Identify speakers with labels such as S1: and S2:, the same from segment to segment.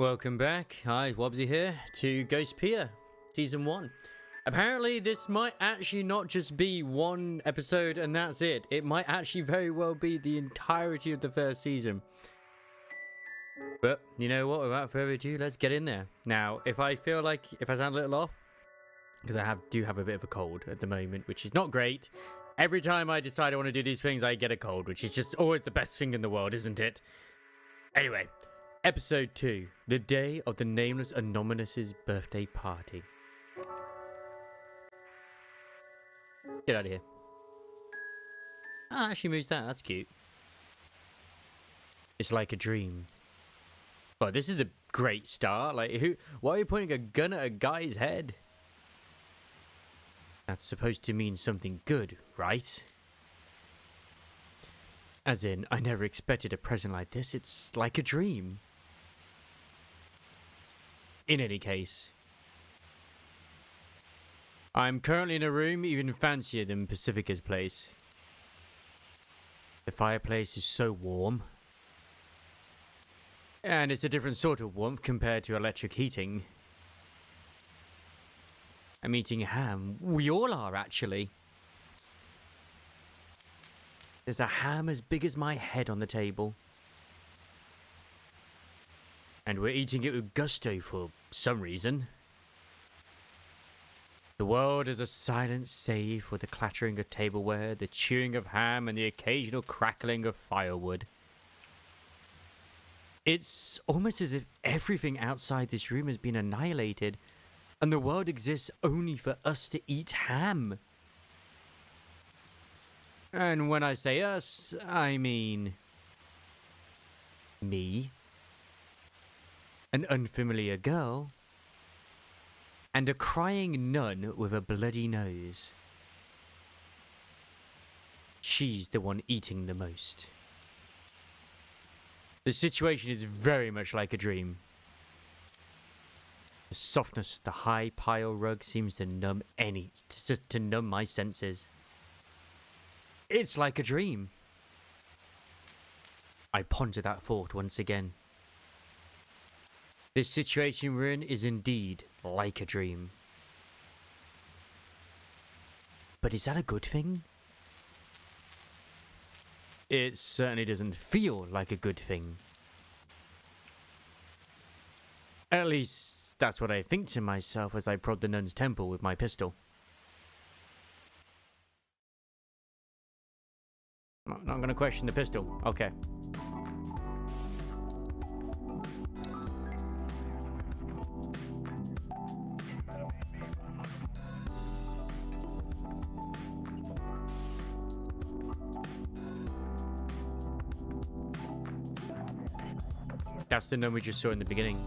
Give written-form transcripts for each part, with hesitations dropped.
S1: Welcome back. Hi, Wobbsy here to Ghostpia Season 1. Apparently, this might actually not just be one episode and that's it. It might actually very well be the entirety of the first season. But, you know what, without further ado, let's get in there. Now, if I sound a little off, because I do have a bit of a cold at the moment, which is not great. Every time I decide I want to do these things, I get a cold, which is just always the best thing in the world, isn't it? Anyway. Episode 2, the day of the Nameless Anonymous's birthday party. Get out of here. Ah, she moves that. That's cute. It's like a dream. But this is a great start. Like, why are you pointing a gun at a guy's head? That's supposed to mean something good, right? As in, I never expected a present like this. It's like a dream. In any case, I'm currently in a room even fancier than Pacifica's place. The fireplace is so warm. And it's a different sort of warmth compared to electric heating. I'm eating ham. We all are, actually. There's a ham as big as my head on the table. And we're eating it with gusto for some reason. The world is a silent save with the clattering of tableware, the chewing of ham, and the occasional crackling of firewood. It's almost as if everything outside this room has been annihilated, and the world exists only for us to eat ham. And when I say us, I mean me. An unfamiliar girl, and a crying nun with a bloody nose. She's the one eating the most. The situation is very much like a dream. The softness of the high pile rug seems to numb my senses. It's like a dream. I ponder that thought once again. This situation we're in is indeed like a dream. But is that a good thing? It certainly doesn't feel like a good thing. At least, that's what I think to myself as I prod the nun's temple with my pistol. I'm not going to question the pistol. Okay. That's the nun we just saw in the beginning.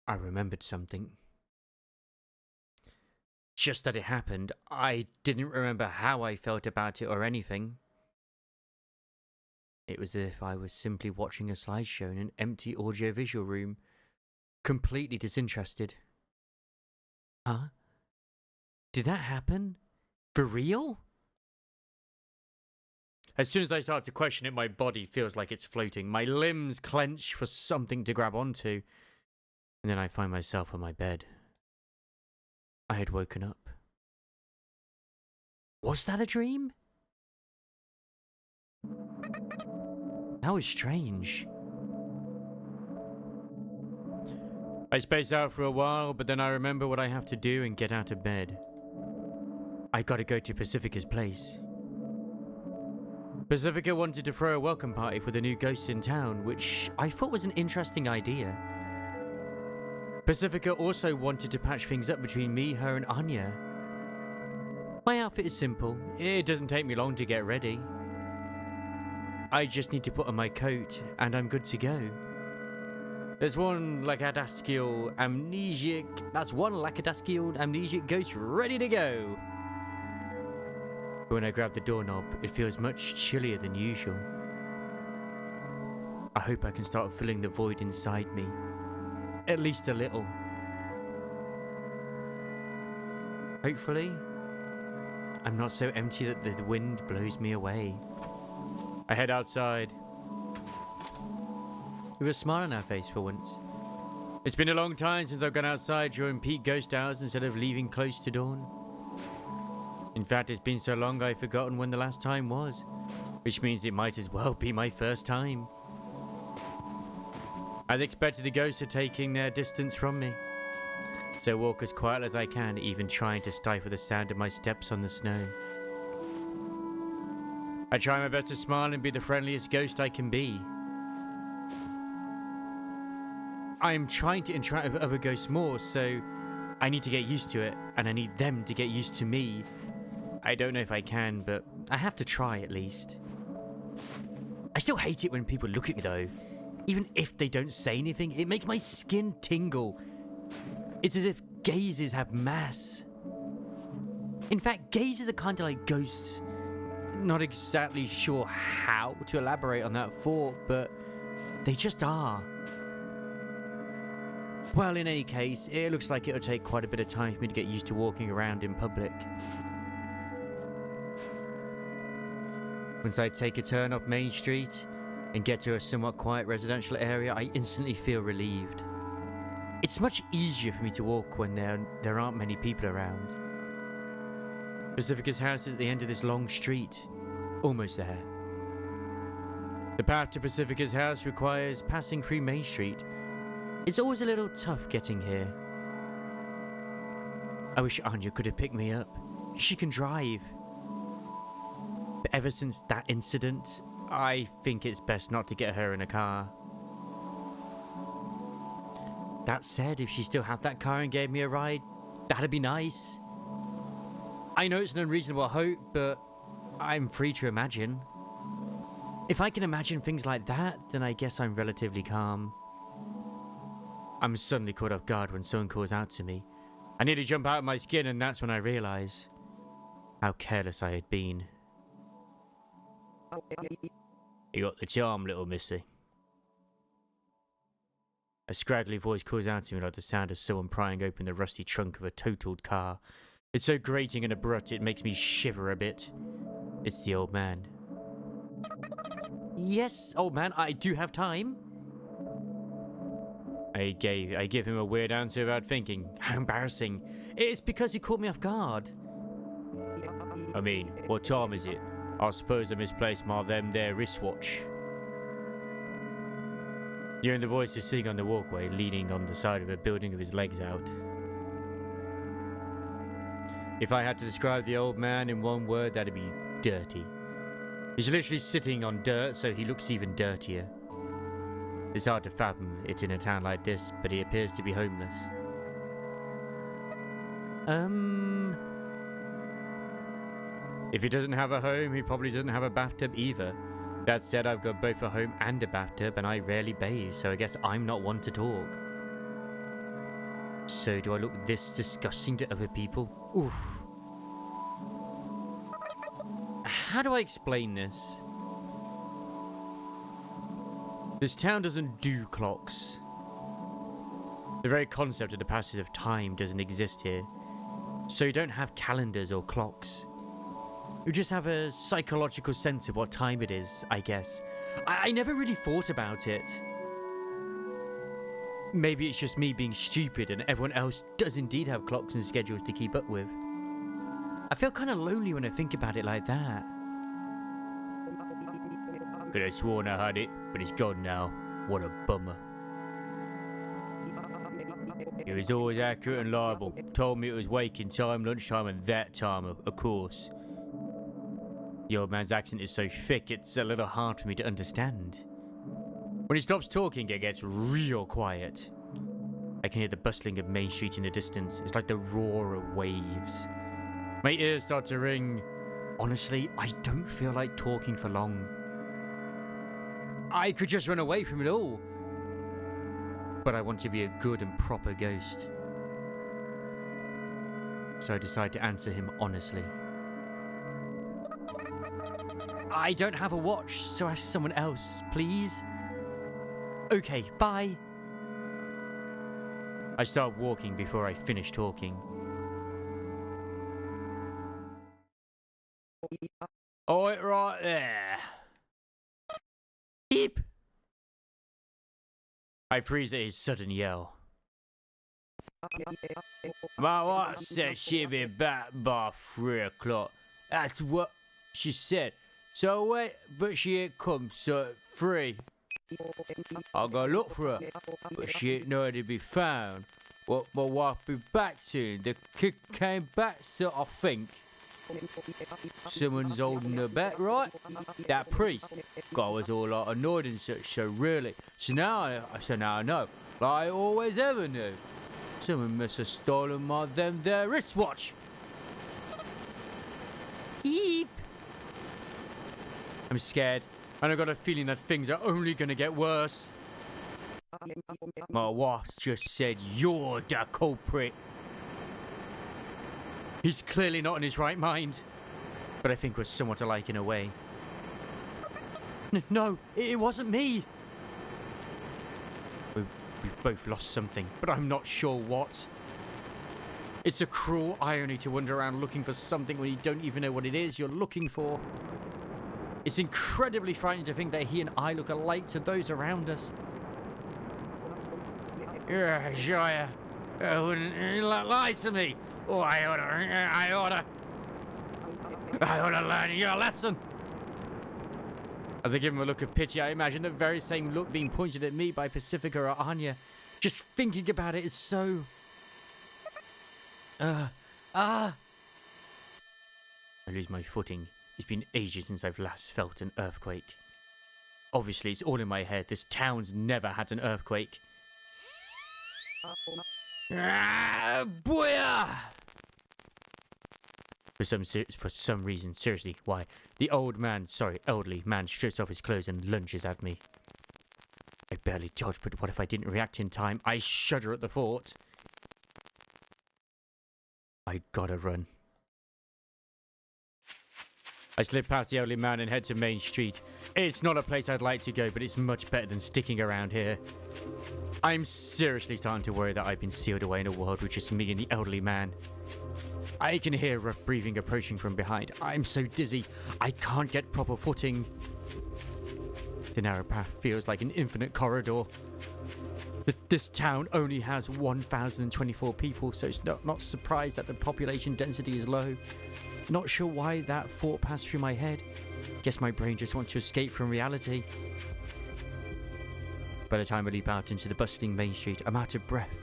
S1: I remembered something. Just that it happened. I didn't remember how I felt about it or anything. It was as if I was simply watching a slideshow in an empty audiovisual room. Completely disinterested. Huh? Did that happen? For real? As soon as I start to question it, my body feels like it's floating. My limbs clench for something to grab onto. And then I find myself on my bed. I had woken up. Was that a dream? That was strange. I spaced out for a while, but then I remember what I have to do and get out of bed. I gotta go to Pacifica's place. Pacifica wanted to throw a welcome party for the new ghosts in town, which I thought was an interesting idea. Pacifica also wanted to patch things up between me, her, and Anya. My outfit is simple. It doesn't take me long to get ready. I just need to put on my coat, and I'm good to go. There's one lackadaisical amnesiac ghost ready to go. But when I grab the doorknob, it feels much chillier than usual. I hope I can start filling the void inside me. At least a little. hopefully. I'm not so empty that the wind blows me away. I head outside with a smile on our face for once. It's been a long time since I've gone outside during peak ghost hours instead of leaving close to dawn. In fact, it's been so long I've forgotten when the last time was, which means it might as well be my first time. I'd expected the ghosts are taking their distance from me, so I walk as quiet as I can, even trying to stifle the sound of my steps on the snow. I try my best to smile and be the friendliest ghost I can be. I am trying to interact with other ghosts more, so I need to get used to it, and I need them to get used to me. I don't know if I can, but I have to try at least. I still hate it when people look at me though. Even if they don't say anything, it makes my skin tingle. It's as if gazes have mass. In fact, gazes are kind of like ghosts. Not exactly sure how to elaborate on that thought, but they just are. Well, in any case, it looks like it'll take quite a bit of time for me to get used to walking around in public. Once I take a turn up Main Street and get to a somewhat quiet residential area, I instantly feel relieved. It's much easier for me to walk when there aren't many people around. Pacifica's house is at the end of this long street. Almost there. The path to Pacifica's house requires passing through Main Street. It's always a little tough getting here. I wish Anya could have picked me up. She can drive. But ever since that incident, I think it's best not to get her in a car. That said, if she still had that car and gave me a ride, that'd be nice. I know it's an unreasonable hope, but I'm free to imagine. If I can imagine things like that, then I guess I'm relatively calm. I'm suddenly caught off guard when someone calls out to me. I need to jump out of my skin, and that's when I realise how careless I had been. You got the charm, little missy. A scraggly voice calls out to me like the sound of someone prying open the rusty trunk of a totaled car. It's so grating and abrupt it makes me shiver a bit. It's the old man. Yes, old man, I do have time. I give him a weird answer without thinking. How embarrassing. It's because you caught me off guard. I mean, what time is it? I suppose I misplaced my there wristwatch. Hearing the voice is sitting on the walkway, leaning on the side of a building with his legs out. If I had to describe the old man in one word, that'd be dirty. He's literally sitting on dirt, so he looks even dirtier. It's hard to fathom it in a town like this, but he appears to be homeless. If he doesn't have a home, he probably doesn't have a bathtub either. That said, I've got both a home and a bathtub, and I rarely bathe, so I guess I'm not one to talk. So do I look this disgusting to other people? Oof. How do I explain this? This town doesn't do clocks. The very concept of the passage of time doesn't exist here. So you don't have calendars or clocks. You just have a psychological sense of what time it is, I guess. I never really thought about it. Maybe it's just me being stupid and everyone else does indeed have clocks and schedules to keep up with. I feel kind of lonely when I think about it like that. Could have sworn I had it, but it's gone now. What a bummer. He was always accurate and liable. Told me it was waking time, lunchtime, and that time, of course. The old man's accent is so thick, it's a little hard for me to understand. When he stops talking, it gets real quiet. I can hear the bustling of Main Street in the distance. It's like the roar of waves. My ears start to ring. Honestly, I don't feel like talking for long. I could just run away from it all. But I want to be a good and proper ghost. So I decide to answer him honestly. I don't have a watch, so ask someone else, please. Okay, bye. I start walking before I finish talking. Oh, it right there. Beep. I freeze at his sudden yell. My wife said she'd be back by 3 o'clock. That's what she said. So wait, but she ain't come, so at 3. I'll go look for her, but she ain't nowhere to be found. Well, my wife be back soon. The kid came back, so I think. Someone's holding her back, right? That priest. Guy was all like annoyed and such, so really. So now I know. Like I always ever knew. Someone must have stolen my there wristwatch. Beep. I'm scared, and I got a feeling that things are only gonna get worse. My wife just said you're the culprit. He's clearly not in his right mind, but I think we're somewhat alike in a way. No, it wasn't me. We've both lost something, but I'm not sure what. It's a cruel irony to wander around looking for something when you don't even know what it is you're looking for. It's incredibly frightening to think that he and I look alike to those around us. Yeah, sure. Wouldn't lie to me. Oh, I oughta learn you a lesson. As I give him a look of pity, I imagine the very same look being pointed at me by Pacifica or Anya. Just thinking about it is so... I lose my footing. It's been ages since I've last felt an earthquake. Obviously, it's all in my head. This town's never had an earthquake. Booyah! For some reason, seriously, why? The elderly man strips off his clothes and lunges at me. I barely dodge, but what if I didn't react in time? I shudder at the thought. I gotta run. I slip past the elderly man and head to Main Street. It's not a place I'd like to go, but it's much better than sticking around here. I'm seriously starting to worry that I've been sealed away in a world with just me and the elderly man. I can hear rough breathing approaching from behind. I'm so dizzy, I can't get proper footing. The narrow path feels like an infinite corridor. This town only has 1,024 people, so it's not surprised that the population density is low. Not sure why that thought passed through my head. Guess my brain just wants to escape from reality. By the time I leap out into the bustling Main Street, I'm out of breath,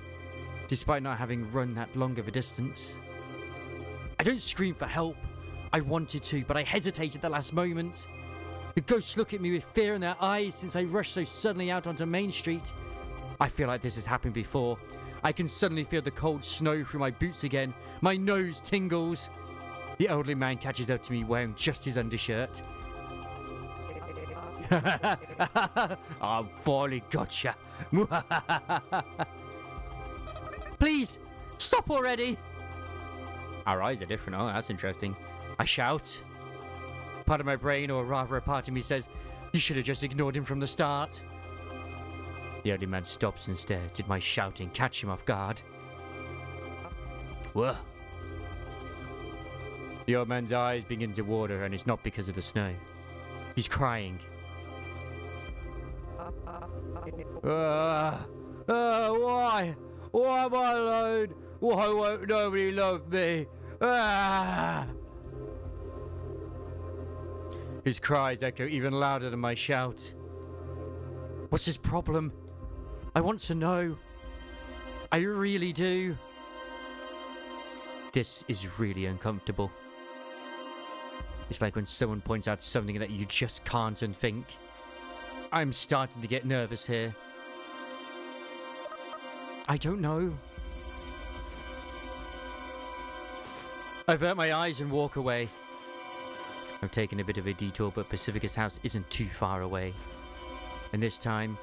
S1: despite not having run that long of a distance. I don't scream for help. I wanted to, but I hesitated at the last moment. The ghosts look at me with fear in their eyes since I rushed so suddenly out onto Main Street. I feel like this has happened before. I can suddenly feel the cold snow through my boots again. My nose tingles. The elderly man catches up to me wearing just his undershirt. I've finally gotcha. Please, stop already. Our eyes are different. Oh, that's interesting. I shout. Part of my brain, or rather a part of me, says, you should have just ignored him from the start. The elderly man stops and stares. Did my shouting catch him off guard? Whoa. The old man's eyes begin to water, and it's not because of the snow. He's crying. Why? Why am I alone? Why won't nobody love me? His cries echo even louder than my shout. What's his problem? I want to know. I really do. This is really uncomfortable. It's like when someone points out something that you just can't unthink. I'm starting to get nervous here. I don't know. I avert my eyes and walk away. I've taken a bit of a detour, but Pacifica's house isn't too far away. And this time,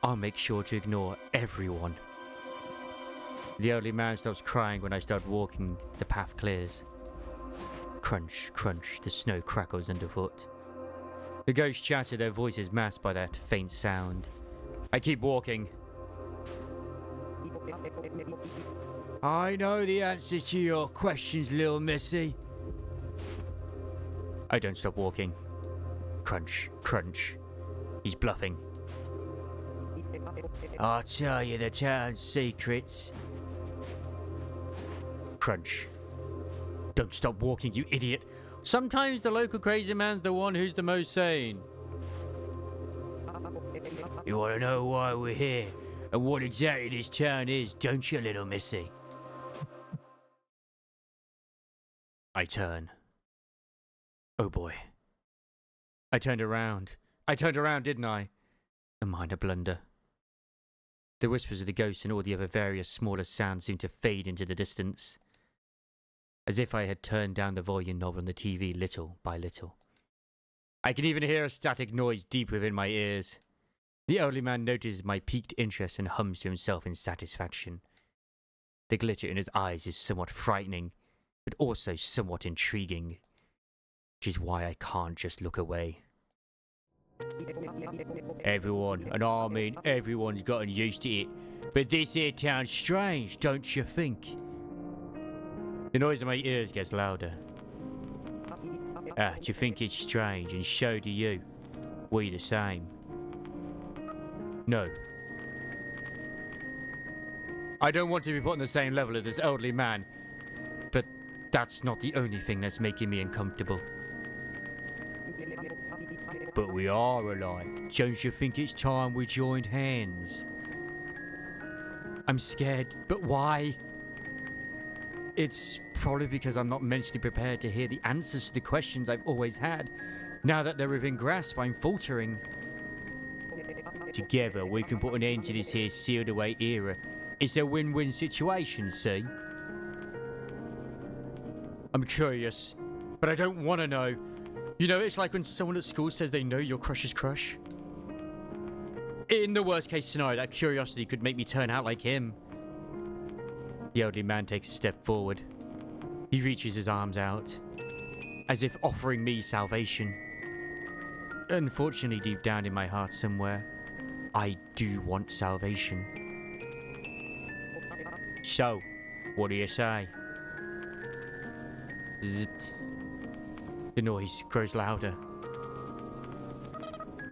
S1: I'll make sure to ignore everyone. The elderly man stops crying when I start walking. The path clears. Crunch, crunch, the snow crackles underfoot. The ghosts chatter, their voices masked by that faint sound. I keep walking. I know the answers to your questions, little missy. I don't stop walking. Crunch, crunch. He's bluffing. I'll tell you the town's secrets. Crunch. Don't stop walking, you idiot. Sometimes the local crazy man's the one who's the most sane. You want to know why we're here and what exactly this town is, don't you, little missy? I turn. Oh boy. I turned around. Didn't I? A minor blunder. The whispers of the ghost and all the other various smaller sounds seemed to fade into the distance, as if I had turned down the volume knob on the TV little by little. I can even hear a static noise deep within my ears. The elderly man notices my piqued interest and hums to himself in satisfaction. The glitter in his eyes is somewhat frightening, but also somewhat intriguing, which is why I can't just look away. Everyone, and I mean everyone's gotten used to it, but this here town's strange, don't you think? The noise in my ears gets louder. Do you think it's strange, and so do you? We the same? No. I don't want to be put on the same level as this elderly man, but that's not the only thing that's making me uncomfortable. But we are alike. Don't you think it's time we joined hands? I'm scared, but why? It's probably because I'm not mentally prepared to hear the answers to the questions I've always had. Now that they're within grasp, I'm faltering. Together, we can put an end to this here sealed away era. It's a win-win situation, see? I'm curious, but I don't want to know. You know, it's like when someone at school says they know your crush's crush. In the worst case scenario, that curiosity could make me turn out like him. The elderly man takes a step forward. He reaches his arms out, as if offering me salvation. Unfortunately, deep down in my heart somewhere, I do want salvation. So, what do you say? Zzzt. The noise grows louder.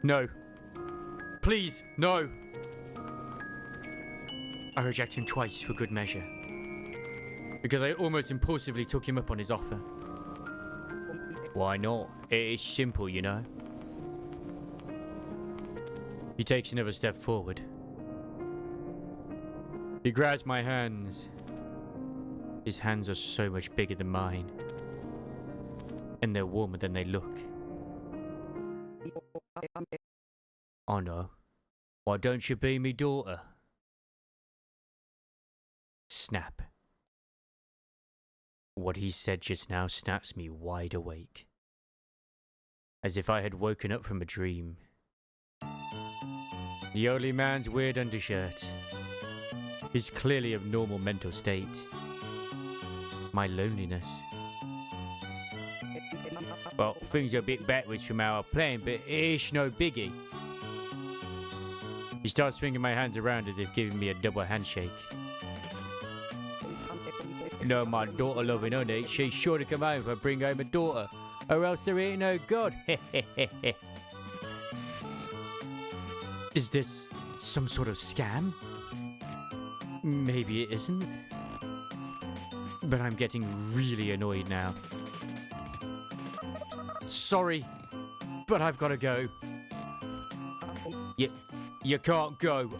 S1: No. Please, no. I reject him twice for good measure, because I almost impulsively took him up on his offer. Why not? It is simple, you know. He takes another step forward. He grabs my hands. His hands are so much bigger than mine, and they're warmer than they look. Oh no. Why don't you be me daughter? Snap. What he said just now snaps me wide awake, as if I had woken up from a dream. The elderly man's weird undershirt. His clearly abnormal mental state. My loneliness. Well, things are a bit backwards from our plan, but it's no biggie. He starts swinging my hands around as if giving me a double handshake. You know, my daughter loving honey, she's sure to come home if I bring home a daughter, or else there ain't no God. Is this some sort of scam? Maybe it isn't. But I'm getting really annoyed now. Sorry, but I've got to go. You can't go,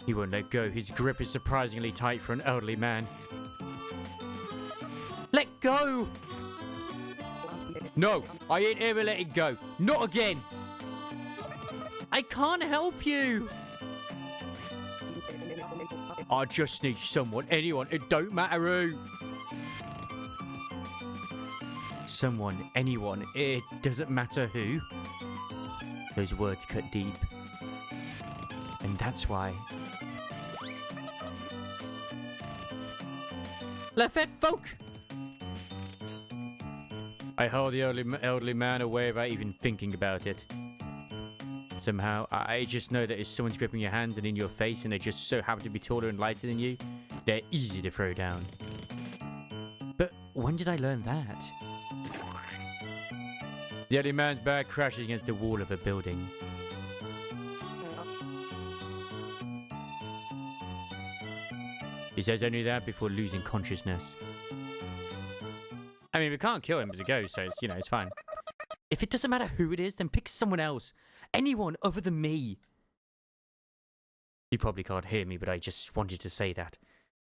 S1: He won't let go. His grip is surprisingly tight for an elderly man. Let go! No, I ain't ever letting go. Not again! I can't help you! I just need someone, anyone, it don't matter who. Someone, anyone, it doesn't matter who. Those words cut deep. And that's why. Le fait folk! I hold the elderly man away without even thinking about it. Somehow, I just know that if someone's gripping your hands and in your face and they just so happen to be taller and lighter than you, they're easy to throw down. But when did I learn that? The other man's back crashes against the wall of a building. He says only that before losing consciousness. I mean, we can't kill him as a ghost, so it's, you know, it's fine. If it doesn't matter who it is, then pick someone else. Anyone other than me. You probably can't hear me, but I just wanted to say that.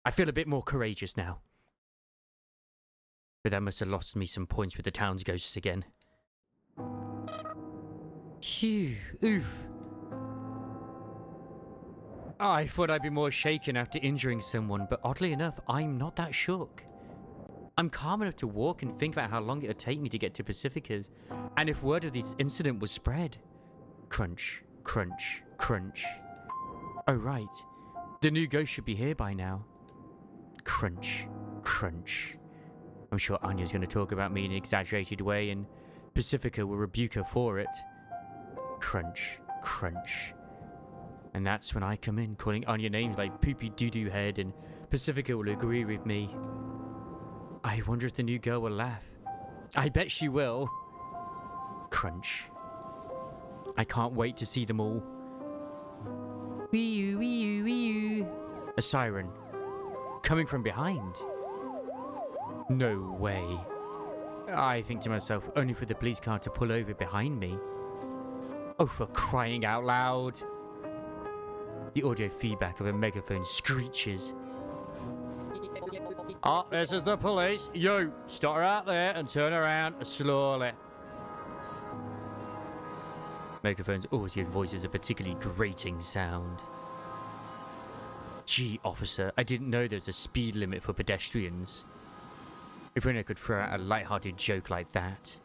S1: I feel a bit more courageous now. But that must have lost me some points with the town's ghosts again. Phew. Oof. I thought I'd be more shaken after injuring someone, but oddly enough, I'm not that shook. I'm calm enough to walk and think about how long it would take me to get to Pacifica's, and if word of this incident was spread. Crunch, crunch, crunch. Oh right, the new ghost should be here by now. Crunch, crunch. I'm sure Anya's going to talk about me in an exaggerated way, and Pacifica will rebuke her for it. Crunch, crunch. And that's when I come in, calling Anya names like Poopy Doo-Doo Head, and Pacifica will agree with me. I wonder if the new girl will laugh. I bet she will. Crunch. I can't wait to see them all. Wee-oo, wee-oo, wee-oo. A siren. Coming from behind. No way. I think to myself, only for the police car to pull over behind me. Oh, for crying out loud. The audio feedback of a megaphone screeches. Oh, this is the police. You, stop right there and turn around slowly. Megaphones always give voices a particularly grating sound. Gee, officer, I didn't know there was a speed limit for pedestrians. If only I could throw out a light-hearted joke like that.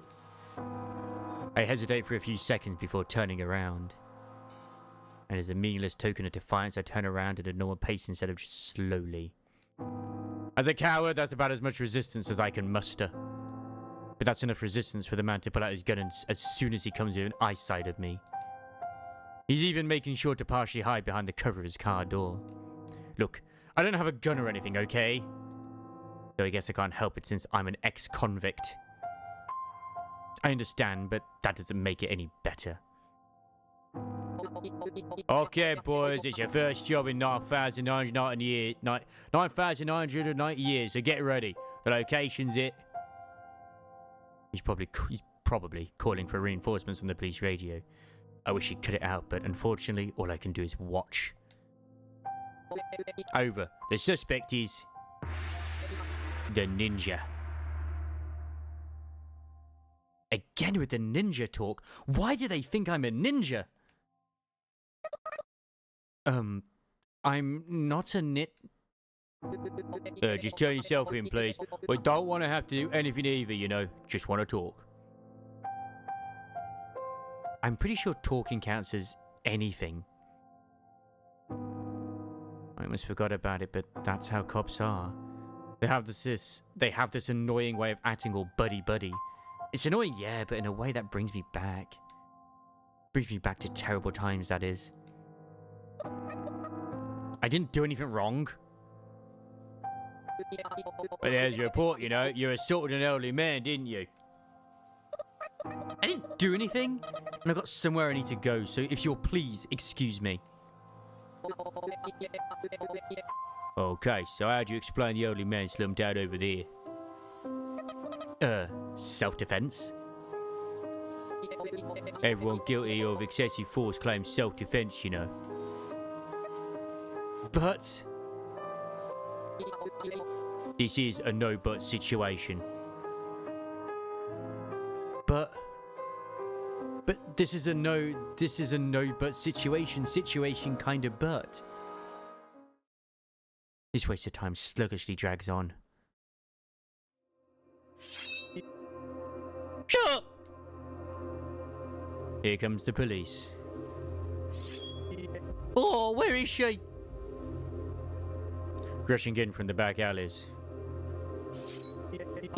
S1: I hesitate for a few seconds before turning around. And as a meaningless token of defiance, I turn around at a normal pace instead of just slowly. As a coward, that's about as much resistance as I can muster. But that's enough resistance for the man to pull out his gun as soon as he comes within eyesight of me. He's even making sure to partially hide behind the cover of his car door. Look, I don't have a gun or anything, okay? Though I guess I can't help it since I'm an ex-convict. I understand, but that doesn't make it any better. Okay, boys, it's your first job in 9,990 years, so get ready. The location's it. He's probably calling for reinforcements on the police radio. I wish he'd cut it out, but unfortunately, all I can do is watch. Over. The suspect is... the ninja. Again with the ninja talk. Why do they think I'm a ninja? I'm not a nit... just turn yourself in, please. We don't want to have to do anything either, you know. Just want to talk. I'm pretty sure talking counts as anything. I almost forgot about it, but that's how cops are. They have this annoying way of acting all buddy-buddy. It's annoying, yeah, but in a way that brings me back. Brings me back to terrible times, that is. I didn't do anything wrong. But there's your report, you know. You assaulted an elderly man, didn't you? I didn't do anything. And I've got somewhere I need to go, so if you'll please excuse me. Okay, so how do you explain the elderly man slumped out over there? Self-defense. Everyone guilty of excessive force claims self-defense, you know. But... this is a no-but situation. But this is a no-but situation kind of but. This waste of time sluggishly drags on. Shut up! Here comes the police. Oh, where is she? Rushing in from the back alleys.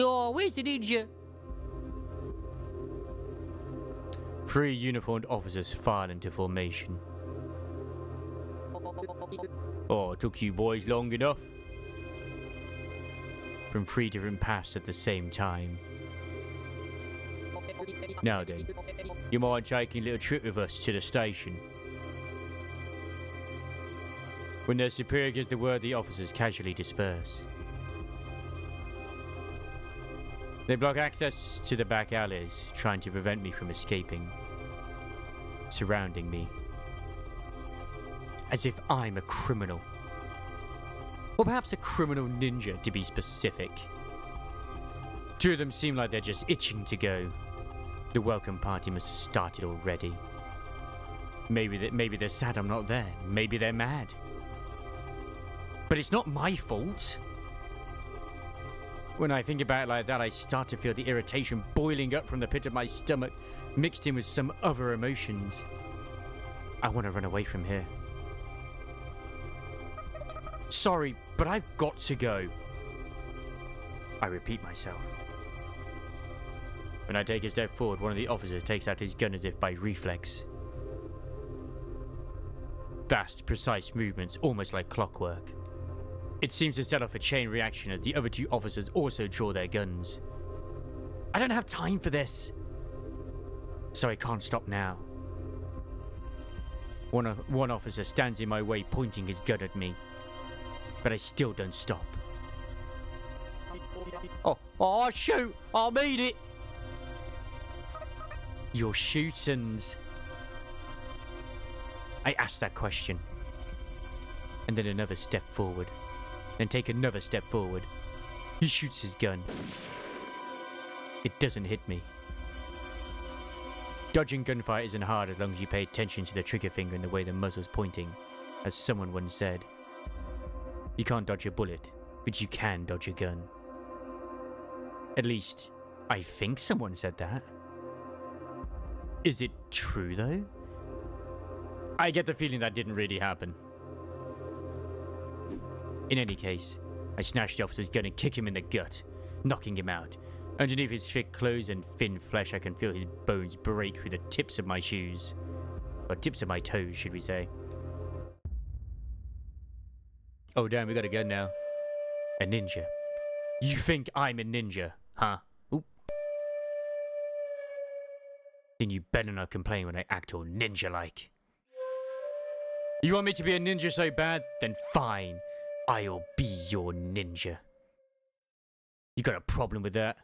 S1: Oh, where's the ninja? 3 uniformed officers file into formation. Oh, it took you boys long enough. From 3 different paths at the same time. Now then, you mind taking a little trip with us to the station? When their superior gives the word, the officers casually disperse. They block access to the back alleys, trying to prevent me from escaping, surrounding me. As if I'm a criminal. Or perhaps a criminal ninja, to be specific. Two of them seem like they're just itching to go. The welcome party must have started already. Maybe they're sad I'm not there. Maybe they're mad. But it's not my fault. When I think about it like that, I start to feel the irritation boiling up from the pit of my stomach, mixed in with some other emotions. I want to run away from here. Sorry, but I've got to go. I repeat myself. When I take a step forward, one of the officers takes out his gun as if by reflex. Fast, precise movements, almost like clockwork. It seems to set off a chain reaction as the other two officers also draw their guns. I don't have time for this, so I can't stop now. One officer stands in my way, pointing his gun at me, but I still don't stop. Oh, shoot! I mean it! You're shootins'. I ask that question, and then another step forward, then take another step forward. He shoots his gun. It doesn't hit me. Dodging gunfire isn't hard as long as you pay attention to the trigger finger and the way the muzzle's pointing, as someone once said. You can't dodge a bullet, but you can dodge a gun. At least, I think someone said that. Is it true, though? I get the feeling that didn't really happen. In any case, I snatch the officer's gun and kick him in the gut, knocking him out. Underneath his thick clothes and thin flesh, I can feel his bones break through the tips of my shoes. Or tips of my toes, should we say. Oh damn, we got a gun now. A ninja. You think I'm a ninja, huh? Oop. Then you better not complain when I act all ninja-like. You want me to be a ninja so bad? Then fine. I'll be your ninja. You got a problem with that?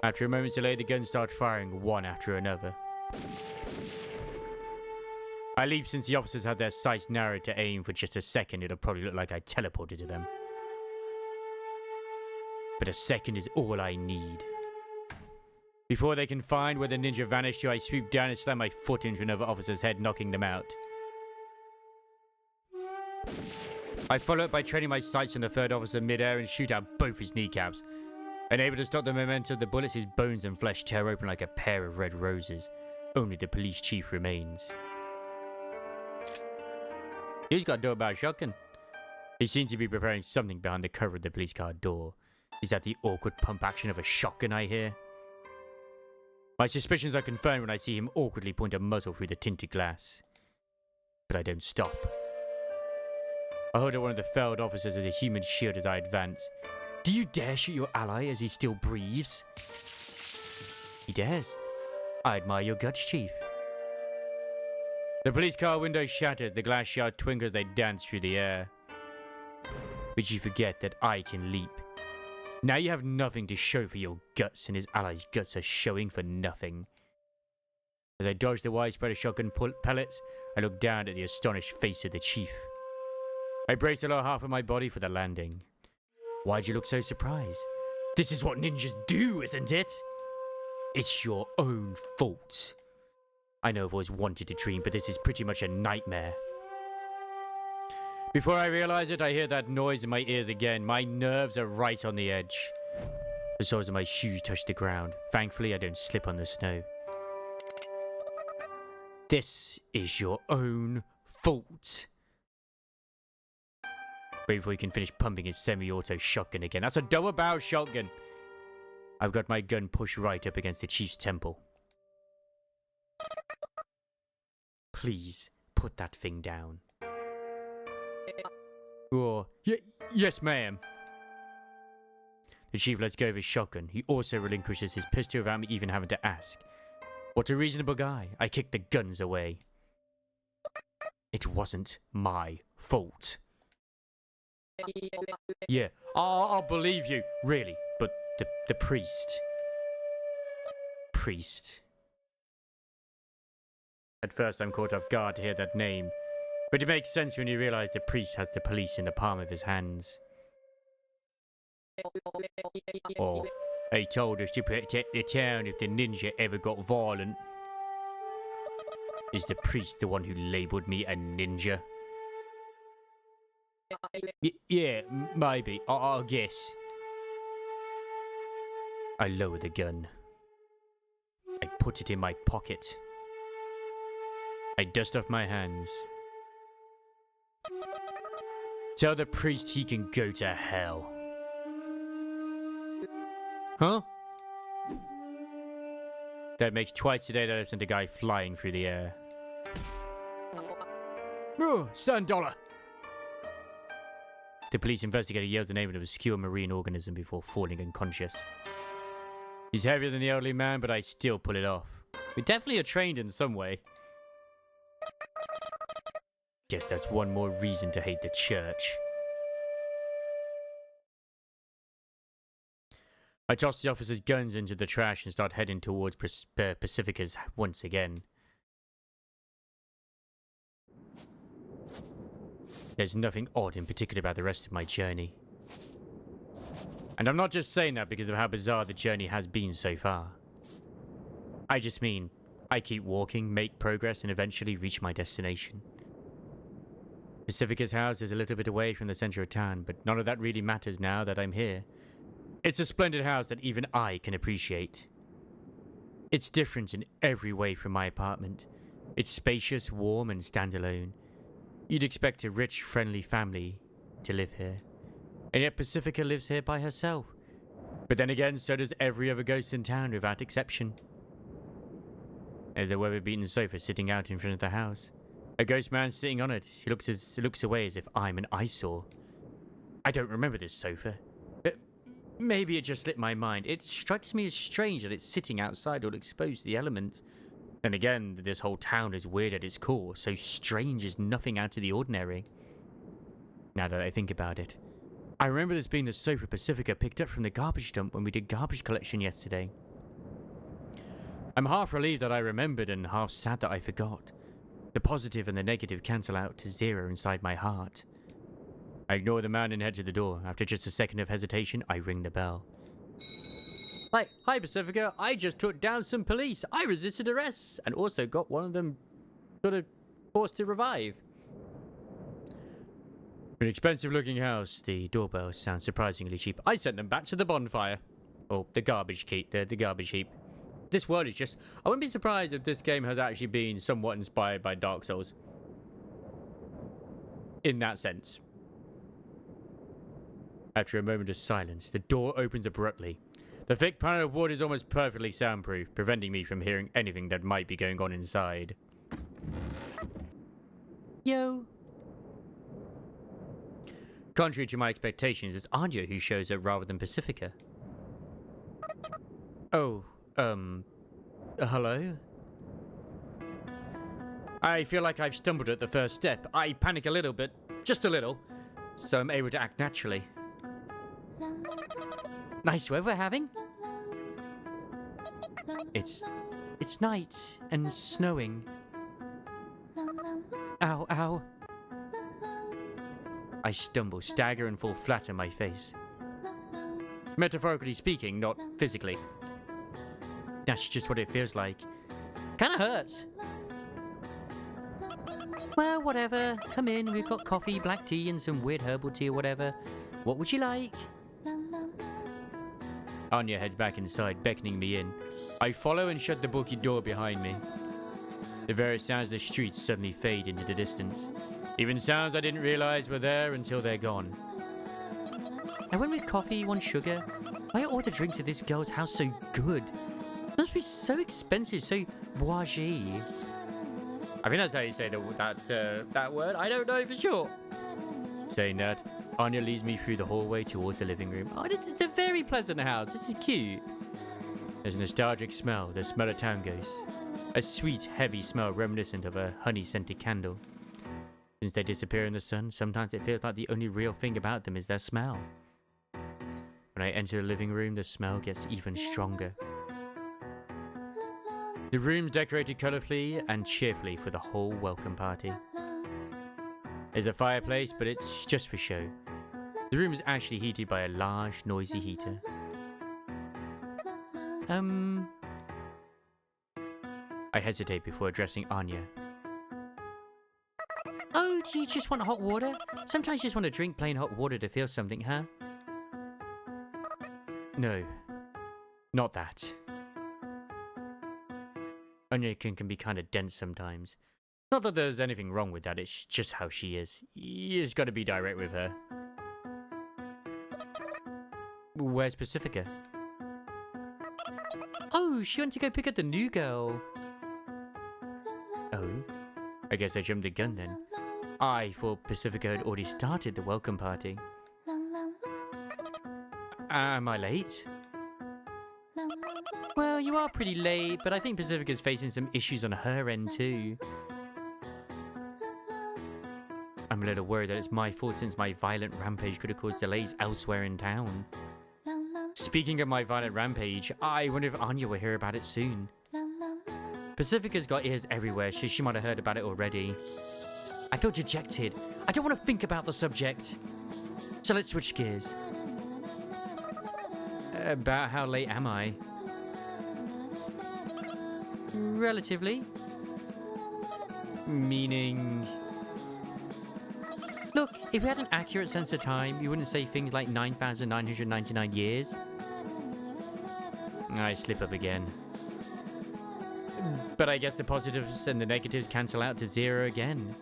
S1: After a moment's delay, the guns start firing one after another. I leap since the officers had their sights narrowed to aim for just a second. It'll probably look like I teleported to them. But a second is all I need. Before they can find where the ninja vanished to, I swoop down and slam my foot into another officer's head, knocking them out. I follow up by training my sights on the third officer mid-air and shoot out both his kneecaps. Unable to stop the momentum of the bullets, his bones and flesh tear open like a pair of red roses. Only the police chief remains. He's got a double-barrel shotgun. He seems to be preparing something behind the cover of the police car door. Is that the awkward pump action of a shotgun I hear? My suspicions are confirmed when I see him awkwardly point a muzzle through the tinted glass. But I don't stop. I hold up one of the felled officers as a human shield as I advance. Do you dare shoot your ally as he still breathes? He dares. I admire your guts, Chief. The police car window shatters, the glass shard twinkles as they dance through the air. But you forget that I can leap. Now you have nothing to show for your guts, and his allies' guts are showing for nothing. As I dodge the widespread of shotgun pellets, I look down at the astonished face of the chief. I brace the lower half of my body for the landing. Why'd you look so surprised? This is what ninjas do, isn't it? It's your own fault. I know I've always wanted to dream, but this is pretty much a nightmare. Before I realize it, I hear that noise in my ears again. My nerves are right on the edge. The soles of my shoes touch the ground. Thankfully, I don't slip on the snow. This is your own fault. Wait before he can finish pumping his semi-auto shotgun again. That's a double-barrel shotgun. I've got my gun pushed right up against the chief's temple. Please, put that thing down. Oh, yes, ma'am. The chief lets go of his shotgun. He also relinquishes his pistol without me even having to ask. What a reasonable guy. I kicked the guns away. It wasn't my fault. Yeah, I'll believe you, really. But the priest. Priest. At first I'm caught off guard to hear that name. But it makes sense when you realize the priest has the police in the palm of his hands. Or, he told us to protect the town if the ninja ever got violent. Is the priest the one who labeled me a ninja? Yeah, maybe. I'll guess. I lower the gun. I put it in my pocket. I dust off my hands. Tell the priest he can go to hell. Huh? That makes twice today that I've sent a guy flying through the air. Oh, $7. The police investigator yells the name of an obscure marine organism before falling unconscious. He's heavier than the elderly man, but I still pull it off. We definitely are trained in some way. Guess that's one more reason to hate the church. I toss the officers' guns into the trash and start heading towards Pacifica's once again. There's nothing odd in particular about the rest of my journey. And I'm not just saying that because of how bizarre the journey has been so far. I just mean, I keep walking, make progress, and eventually reach my destination. Pacifica's house is a little bit away from the center of town, but none of that really matters now that I'm here. It's a splendid house that even I can appreciate. It's different in every way from my apartment. It's spacious, warm, and standalone. You'd expect a rich, friendly family to live here. And yet Pacifica lives here by herself. But then again, so does every other ghost in town without exception. There's a weather-beaten sofa sitting out in front of the house. A ghost man sitting on it. He looks away as if I'm an eyesore. I don't remember this sofa. Maybe it just slipped my mind. It strikes me as strange that it's sitting outside all exposed to the elements. Then again, this whole town is weird at its core, so strange is nothing out of the ordinary. Now that I think about it, I remember this being the sofa Pacifica picked up from the garbage dump when we did garbage collection yesterday. I'm half relieved that I remembered and half sad that I forgot. The positive and the negative cancel out to zero inside my heart. I ignore the man and head to the door. After just a second of hesitation, I ring the bell. Hi Pacifica, I just took down some police. I resisted arrest and also got one of them sort of forced to revive. An expensive looking house. The doorbell sounds surprisingly cheap. I sent them back to the bonfire. Or the garbage heap. The garbage heap. This world is just... I wouldn't be surprised if this game has actually been somewhat inspired by Dark Souls. In that sense. After a moment of silence, the door opens abruptly. The thick panel of wood is almost perfectly soundproof, preventing me from hearing anything that might be going on inside. Yo. Contrary to my expectations, it's Anya who shows up rather than Pacifica. Oh, hello? I feel like I've stumbled at the first step. I panic a little bit, just a little, so I'm able to act naturally. Nice weather we're having. It's night and snowing. Ow, ow. I stumble, stagger, and fall flat on my face. Metaphorically speaking, not physically. That's just what it feels like. Kinda hurts. Well, whatever. Come in, we've got coffee, black tea, and some weird herbal tea or whatever. What would you like? Anya heads back inside, beckoning me in. I follow and shut the bulky door behind me. The various sounds of the streets suddenly fade into the distance. Even sounds I didn't realize were there until they're gone. I went with coffee, one sugar. Why are all the drinks at this girl's house so good? They must be so expensive, so bourgeois. I think that's how you say that word. I don't know for sure. Saying that, Anya leads me through the hallway towards the living room. Oh, it's a very pleasant house. This is cute. There's a nostalgic smell, the smell of town ghosts. A sweet, heavy smell reminiscent of a honey-scented candle. Since they disappear in the sun, sometimes it feels like the only real thing about them is their smell. When I enter the living room, the smell gets even stronger. The room's decorated colourfully and cheerfully for the whole welcome party. There's a fireplace, but it's just for show. The room is actually heated by a large, noisy heater. I hesitate before addressing Anya. Oh, do you just want hot water? Sometimes you just want to drink plain hot water to feel something, huh? No, not that. Anya can be kind of dense sometimes. Not that there's anything wrong with that, it's just how she is. You just gotta be direct with her. Where's Pacifica? Oh, she went to go pick up the new girl. Oh, I guess I jumped the gun then. I thought Pacifica had already started the welcome party. Am I late? Well, you are pretty late, but I think Pacifica's facing some issues on her end too. I'm a little worried that it's my fault since my violent rampage could have caused delays elsewhere in town. Speaking of my violent rampage, I wonder if Anya will hear about it soon. Pacifica's got ears everywhere, so she might have heard about it already. I feel dejected. I don't want to think about the subject. So let's switch gears. About how late am I? Relatively. Meaning... Look, if we had an accurate sense of time, you wouldn't say things like 9,999 years. I slip up again. But I guess the positives and the negatives cancel out to zero again.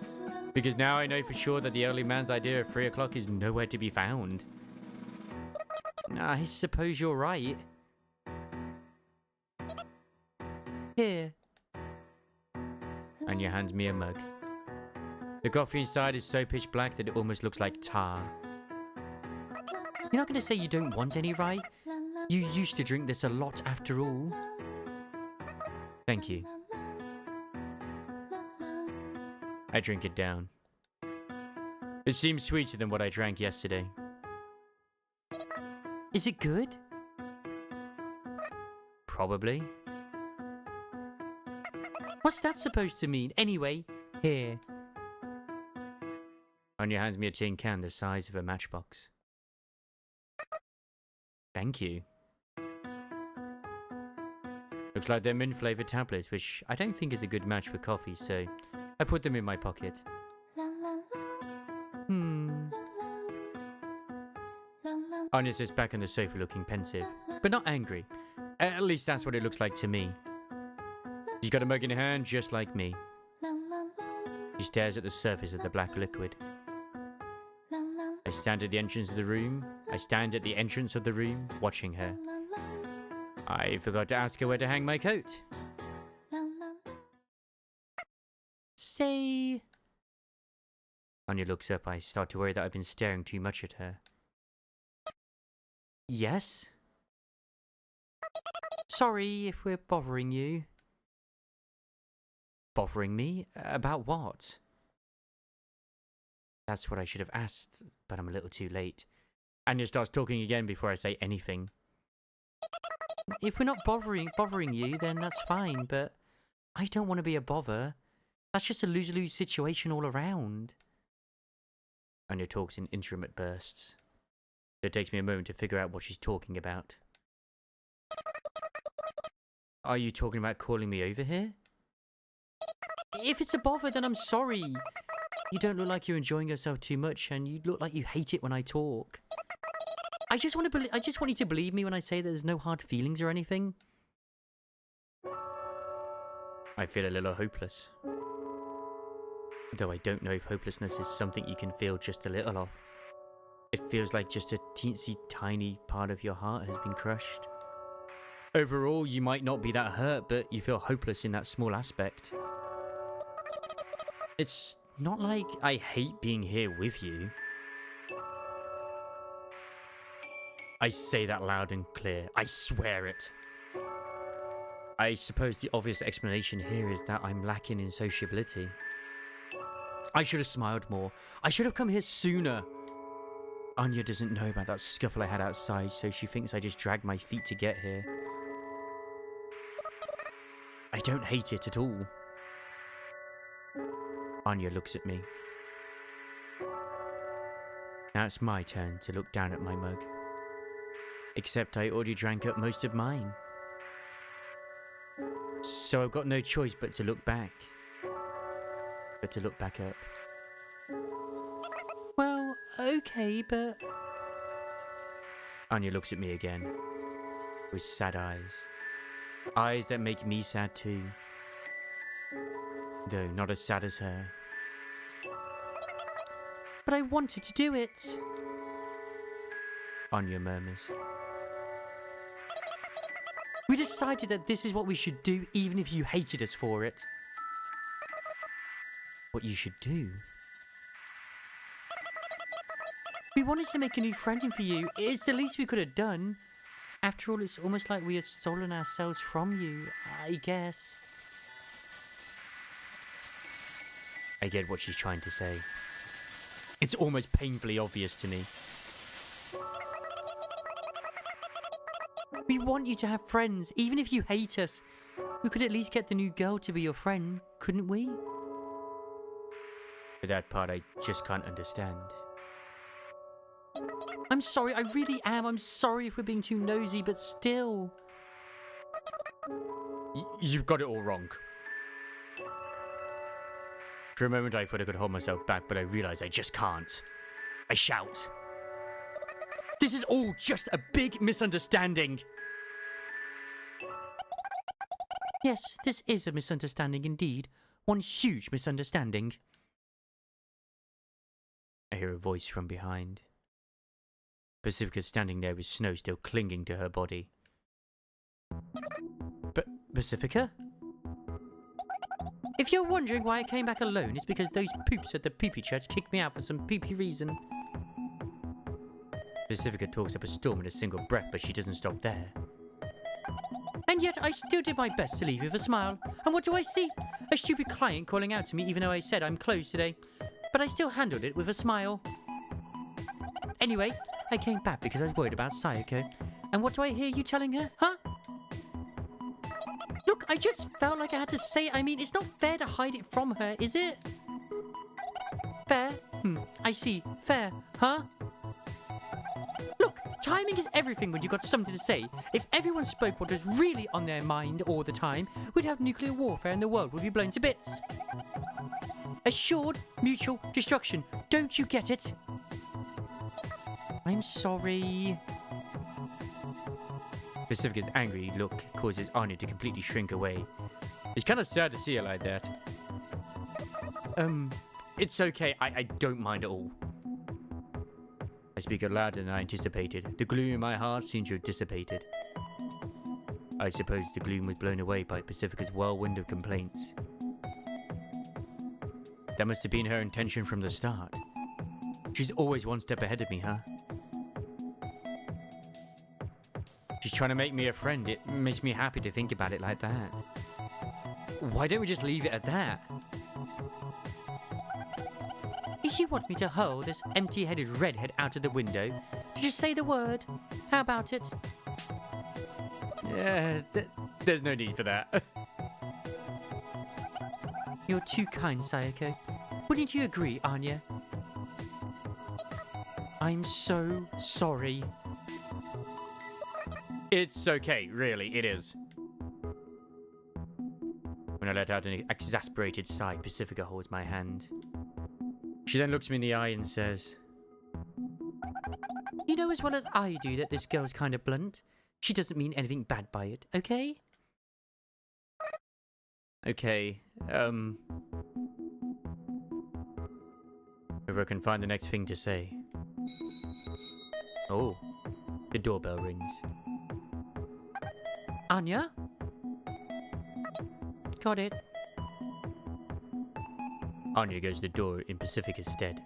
S1: Because now I know for sure that the early man's idea of 3 o'clock is nowhere to be found. I suppose you're right. Here. Anya hands me a mug. The coffee inside is so pitch black that it almost looks like tar. You're not going to say you don't want any, right? You used to drink this a lot after all. Thank you. I drink it down. It seems sweeter than what I drank yesterday. Is it good? Probably. What's that supposed to mean? Anyway, here. Anya hands me a tin can the size of a matchbox. Thank you. Looks like they're mint-flavored tablets, which I don't think is a good match for coffee, so I put them in my pocket. Anya sits back on the sofa looking pensive, but not angry. At least that's what it looks like to me. She's got a mug in her hand, just like me. She stares at the surface of the black liquid. I stand at the entrance of the room. Watching her. I forgot to ask her where to hang my coat. Say... Anya looks up. I start to worry that I've been staring too much at her. Yes? Sorry if we're bothering you. Bothering me? About what? That's what I should have asked, but I'm a little too late. Anya starts talking again before I say anything. If we're not bothering you, then that's fine, but I don't want to be a bother. That's just a lose-lose situation all around. Anya talks in intermittent bursts. It takes me a moment to figure out what she's talking about. Are you talking about calling me over here? If it's a bother, then I'm sorry. You don't look like you're enjoying yourself too much, and you look like you hate it when I talk. I just want you to believe me when I say there's no hard feelings or anything. I feel a little hopeless. Though I don't know if hopelessness is something you can feel just a little of. It feels like just a teensy tiny part of your heart has been crushed. Overall, you might not be that hurt, but you feel hopeless in that small aspect. It's not like I hate being here with you. I say that loud and clear. I swear it. I suppose the obvious explanation here is that I'm lacking in sociability. I should have smiled more. I should have come here sooner. Anya doesn't know about that scuffle I had outside, so she thinks I just dragged my feet to get here. I don't hate it at all. Anya looks at me. Now it's my turn to look down at my mug. Except I already drank up most of mine. So I've got no choice but to look back. But to look back up. Well, okay, but... Anya looks at me again. With sad eyes. Eyes that make me sad too. Though not as sad as her. But I wanted to do it. Anya murmurs. We decided that this is what we should do, even if you hated us for it. What you should do? We wanted to make a new friend for you. It's the least we could have done. After all, it's almost like we had stolen ourselves from you, I guess. I get what she's trying to say. It's almost painfully obvious to me. We want you to have friends, even if you hate us. We could at least get the new girl to be your friend, couldn't we? But that part I just can't understand. I'm sorry, I really am. I'm sorry if we're being too nosy, but still. You've got it all wrong. For a moment I thought I could hold myself back, but I realize I just can't. I shout. This is all just a big misunderstanding. Yes, this is a misunderstanding indeed. One huge misunderstanding. I hear a voice from behind. Pacifica's standing there with snow still clinging to her body. Pacifica? If you're wondering why I came back alone, it's because those poops at the poopy church kicked me out for some poopy reason. Pacifica talks up a storm in a single breath, but she doesn't stop there. And yet I still did my best to leave with a smile. And what do I see? A stupid client calling out to me even though I said I'm closed today. But I still handled it with a smile. Anyway, I came back because I was worried about Sayako. And what do I hear you telling her? Huh? Look, I just felt like I had to say it. I mean, it's not fair to hide it from her, is it? Fair? I see. Fair. Huh? Look, timing is everything when you've got something to say. If everyone spoke what was really on their mind all the time, we'd have nuclear warfare and the world would be blown to bits. Assured mutual destruction. Don't you get it? I'm sorry. Pacifica's angry look causes Anya to completely shrink away. It's kind of sad to see her like that. It's okay. I don't mind at all. I speak louder than I anticipated. The gloom in my heart seemed to have dissipated. I suppose the gloom was blown away by Pacifica's whirlwind of complaints. That must have been her intention from the start. She's always one step ahead of me, huh? She's trying to make me a friend. It makes me happy to think about it like that. Why don't we just leave it at that? If you want me to hurl this empty-headed redhead out of the window, just say the word. How about it? Yeah, there's no need for that. You're too kind, Sayako. Wouldn't you agree, Anya? I'm so sorry. It's okay, really, it is. When I let out an exasperated sigh, Pacifica holds my hand. She then looks me in the eye and says, You know as well as I do that this girl's kind of blunt. She doesn't mean anything bad by it, okay? Okay, if I can find the next thing to say. Oh, the doorbell rings. Anya? Got it. Anya goes to the door in Pacifica's stead.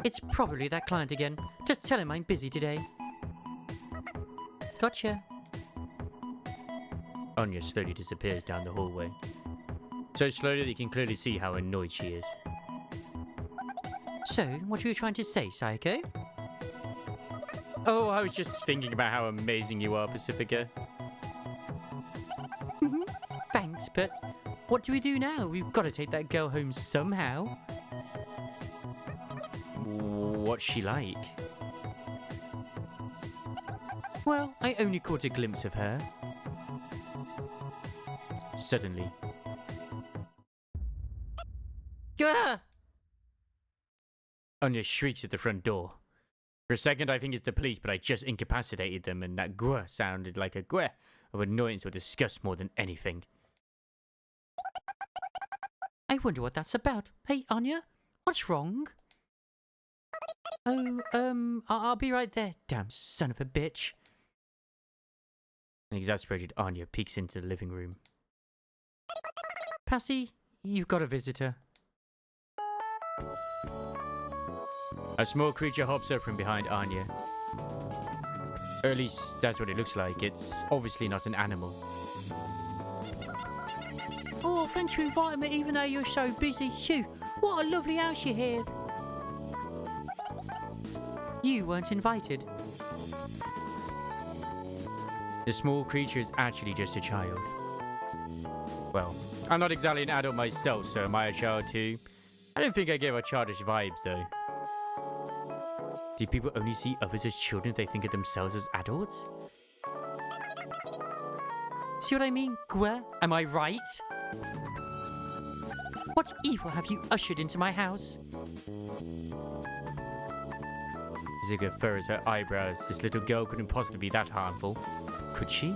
S1: It's probably that client again. Just tell him I'm busy today. Gotcha. Anya slowly disappears down the hallway. So slowly that you can clearly see how annoyed she is. So, what were you trying to say, Psycho? Oh, I was just thinking about how amazing you are, Pacifica. Thanks, but what do we do now? We've got to take that girl home somehow. What's she like? Well, I only caught a glimpse of her. Suddenly. Gah! Anya shrieks at the front door. For a second I think it's the police, but I just incapacitated them, and that gwah sounded like a gwah of annoyance or disgust more than anything. I wonder what that's about. Hey, Anya, what's wrong? Oh, I'll be right there. Damn son of a bitch. An exasperated Anya peeks into the living room. Passy, you've got a visitor. A small creature hops up from behind Anya. Or at least that's what it looks like. It's obviously not an animal. Oh, thanks for inviting me even though you're so busy. Phew, what a lovely house you have. You weren't invited. The small creature is actually just a child. Well, I'm not exactly an adult myself, so am I a child too? I don't think I gave her childish vibes though. Do people only see others as children if they think of themselves as adults? See what I mean, Gwe? Am I right? What evil have you ushered into my house? Zigga furrows her eyebrows. This little girl couldn't possibly be that harmful. Could she?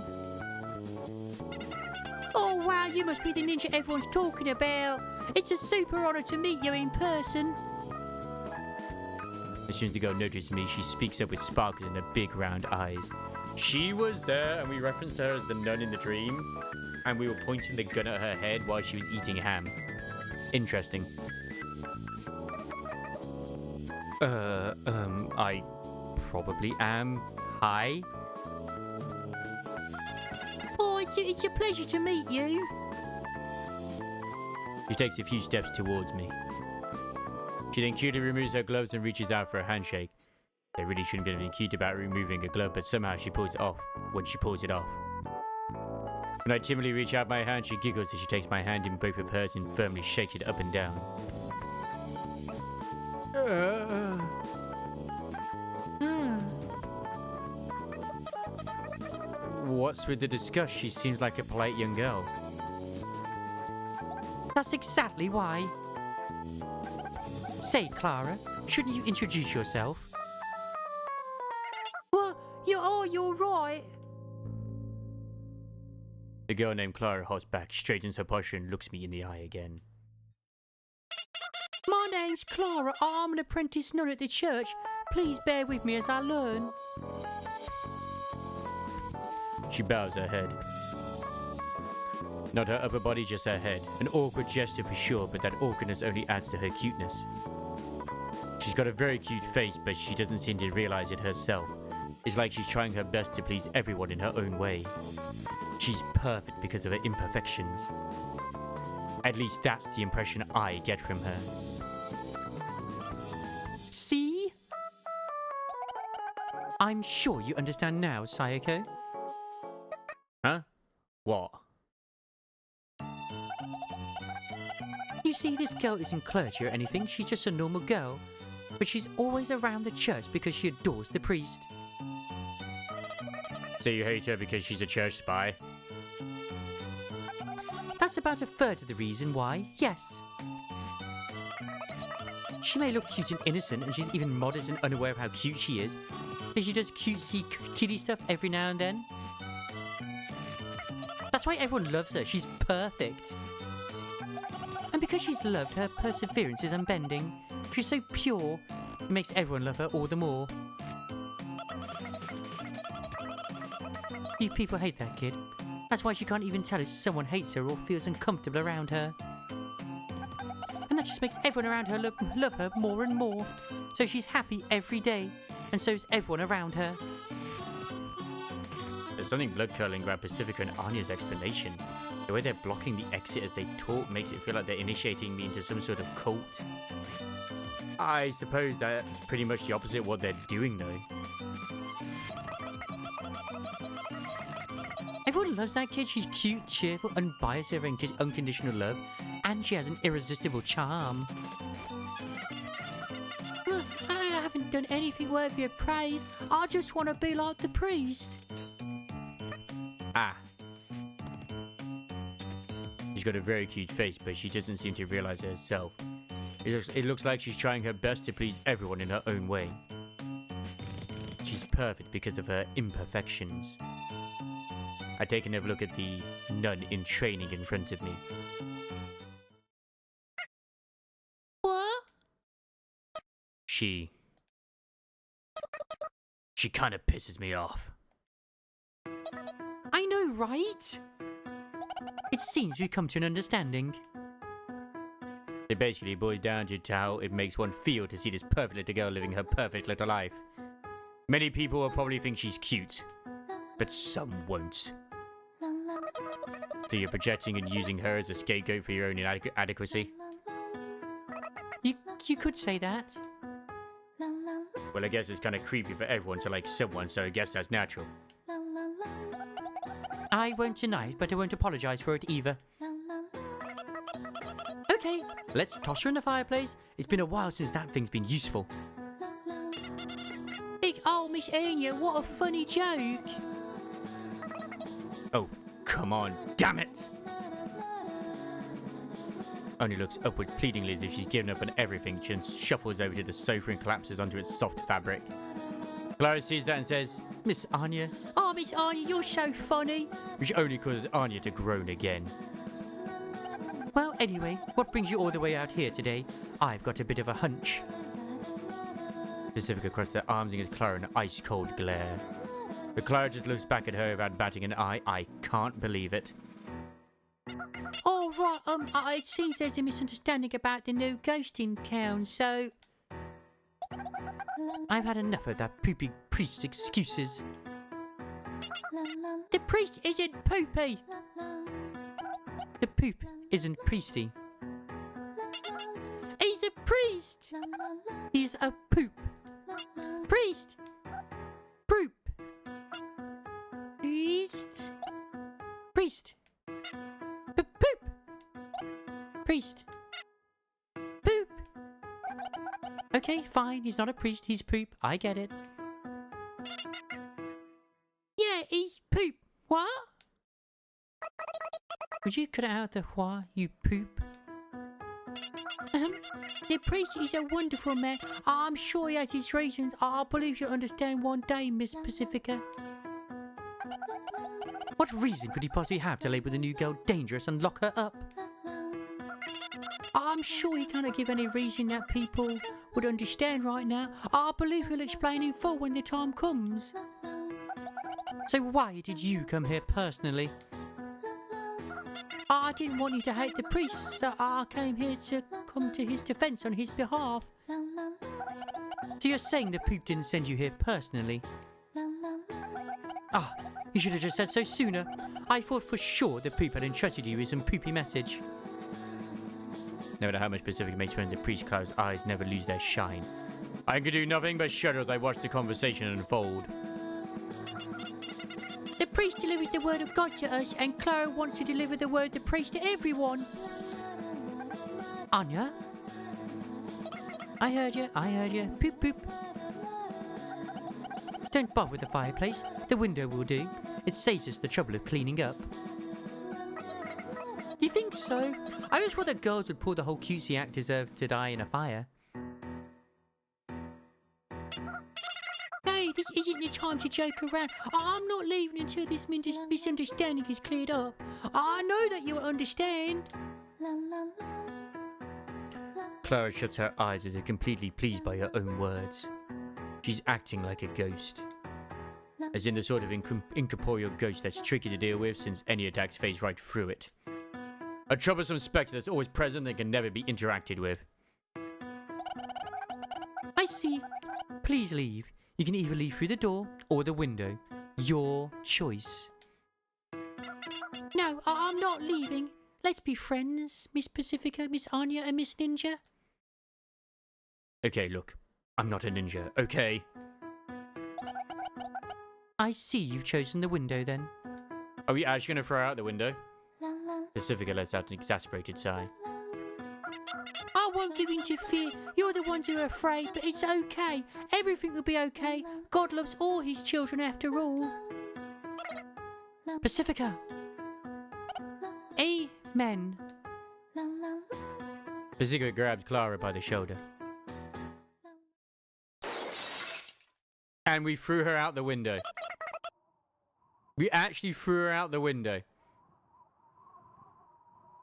S1: Oh wow, you must be the ninja everyone's talking about. It's a super honor to meet you in person. As soon as the girl notices me, she speaks up with sparkles in her big round eyes. She was there, and we referenced her as the nun in the dream, and we were pointing the gun at her head while she was eating ham. Interesting. I probably am. Hi. Oh, it's a pleasure to meet you. She takes a few steps towards me. She then cutely removes her gloves and reaches out for a handshake. There really shouldn't be anything cute about removing a glove, but somehow she pulls it off when she pulls it off. When I timidly reach out my hand, she giggles as she takes my hand in both of hers and firmly shakes it up and down. What's with the disgust? She seems like a polite young girl. That's exactly why. Say, Clara, shouldn't you introduce yourself? What? You're right. The girl named Clara hops back, straightens her posture and looks me in the eye again. My name's Clara. I'm an apprentice nun at the church. Please bear with me as I learn. She bows her head. Not her upper body, just her head. An awkward gesture for sure, but that awkwardness only adds to her cuteness. She's got a very cute face, but she doesn't seem to realize it herself. It's like she's trying her best to please everyone in her own way. She's perfect because of her imperfections. At least that's the impression I get from her. See? I'm sure you understand now, Sayako. Huh? What? You see, this girl isn't clergy or anything, she's just a normal girl. But she's always around the church because she adores the priest. So you hate her because she's a church spy? That's about a third of the reason why, yes. She may look cute and innocent, and she's even modest and unaware of how cute she is. But she does cutesy kiddie stuff every now and then. That's why everyone loves her, she's perfect. And because she's loved, her perseverance is unbending. She's so pure, it makes everyone love her all the more. You people hate that kid. That's why she can't even tell if someone hates her or feels uncomfortable around her. And
S2: just makes everyone around her love her more and more. So she's happy every day, and so's everyone around her.
S1: There's something blood-curdling about Pacifica and Anya's explanation. The way they're blocking the exit as they talk makes it feel like they're initiating me into some sort of cult. I suppose that's pretty much the opposite of what they're doing, though.
S2: Everyone loves that kid. She's cute, cheerful, unbiased with her unconditional love, and she has an irresistible charm. Well, I haven't done anything worthy of praise. I just want to be like the priest.
S1: Ah. She's got a very cute face, but she doesn't seem to realize it herself. It looks like she's trying her best to please everyone in her own way. She's perfect because of her imperfections. I take another look at the nun in training in front of me.
S2: What?
S1: She kind of pisses me off.
S2: I know, right? It seems we've come to an understanding.
S1: It basically boils down to how it makes one feel to see this perfect little girl living her perfect little life. Many people will probably think she's cute, but some won't. So you're projecting and using her as a scapegoat for your own inadequacy?
S2: You could say that.
S1: Well, I guess it's kind of creepy for everyone to like someone, so I guess that's natural.
S2: I won't deny it, but I won't apologize for it either. Okay, let's toss her in the fireplace. It's been a while since that thing's been useful. Big old Miss Anya, what a funny joke.
S1: Oh, come on, damn it! Only looks upwards pleadingly as if she's given up on everything. She shuffles over to the sofa and collapses onto its soft fabric. Clara sees that and says,
S2: Miss Anya. Oh, Miss Anya, you're so funny.
S1: Which only causes Anya to groan again.
S2: Well, anyway, what brings you all the way out here today? I've got a bit of a hunch.
S1: Pacifica crossed her arms and gives Clara an ice-cold glare. But Clara just looks back at her without batting an eye. I can't believe it.
S2: Oh, right, it seems there's a misunderstanding about the new ghost in town, so... I've had enough of that poopy priest's excuses. The priest isn't poopy! The poop isn't priesty. He's a priest! He's a poop. Priest! Poop! Priest! Priest! Poop! Priest! Poop! Okay, fine, he's not a priest, he's poop. I get it. Yeah, he's poop. What? Would you cut out the why, you poop? The priest is a wonderful man. I'm sure he has his reasons. I believe you'll understand one day, Miss Pacifica. What reason could he possibly have to label the new girl dangerous and lock her up? I'm sure he can't give any reason that people would understand right now. I believe he'll explain in full when the time comes. So why did you come here personally? I didn't want you to hate the priest, so I came here to come to his defense on his behalf. So you're saying the poop didn't send you here personally? Ah, you should have just said so sooner. I thought for sure the poop had entrusted you with some poopy message.
S1: No matter how much Pacifica makes friends, the priest Clara's eyes never lose their shine. I could do nothing but shudder as I watch the conversation unfold.
S2: The priest delivers the word of God to us, and Clara wants to deliver the word of the priest to everyone. Anya? I heard you. Poop, poop. Don't bother with the fireplace. The window will do. It saves us the trouble of cleaning up. You think so? I just thought that girls would pull the whole cutesy act deserve to die in a fire. Hey, this isn't the time to joke around. I'm not leaving until this misunderstanding is cleared up. I know that you'll understand.
S1: Clara shuts her eyes as if completely pleased by her own words. She's acting like a ghost. As in the sort of incorporeal ghost that's tricky to deal with since any attacks phase right through it. A troublesome spectre that's always present and can never be interacted with.
S2: I see. Please leave. You can either leave through the door or the window. Your choice. No, I'm not leaving. Let's be friends, Miss Pacifica, Miss Anya, and Miss Ninja.
S1: Okay, look. I'm not a ninja, okay?
S2: I see you've chosen the window then.
S1: Are we actually going to throw her out the window? Pacifica lets out an exasperated sigh.
S2: I won't give in to fear. You're the ones who are afraid, but it's okay. Everything will be okay. God loves all his children after all. Pacifica. Amen.
S1: Pacifica grabbed Clara by the shoulder. And we threw her out the window. We actually threw her out the window.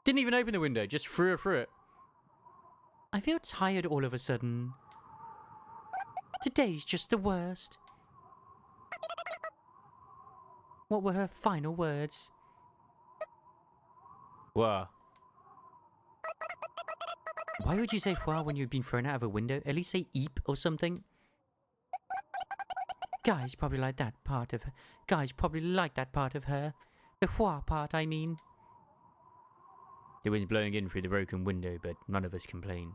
S1: Didn't even open the window, just threw her through it.
S2: I feel tired all of a sudden. Today's just the worst. What were her final words?
S1: What?
S2: Why would you say "wah" when you've been thrown out of a window? At least say "eep" or something. Guys probably like that part of her. Guys probably like that part of her. The "wah" part, I mean.
S1: The wind's blowing in through the broken window, but none of us complain.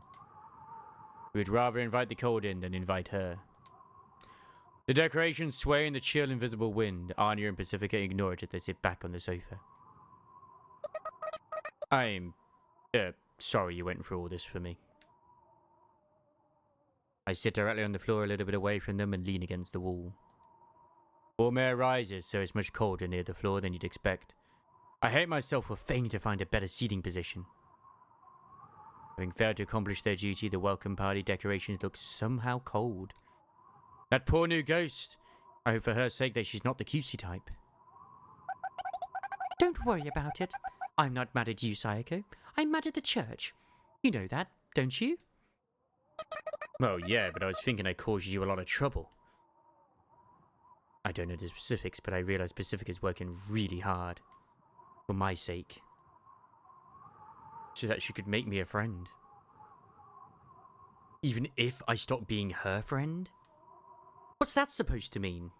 S1: We'd rather invite the cold in than invite her. The decorations sway in the chill, invisible wind. Anya and Pacifica ignore it as they sit back on the sofa. I'm sorry you went through all this for me. I sit directly on the floor a little bit away from them and lean against the wall. Warm air rises, so it's much colder near the floor than you'd expect. I hate myself for failing to find a better seating position. Having failed to accomplish their duty, the welcome party decorations look somehow cold. That poor new ghost. I hope for her sake that she's not the cutesy type.
S2: Don't worry about it. I'm not mad at you, Sayako. I'm mad at the church. You know that, don't you?
S1: Well, yeah, but I was thinking I caused you a lot of trouble. I don't know the specifics, but I realize Pacifica's working really hard. For my sake. So that she could make me a friend. Even if I stop being her friend? What's that supposed to mean?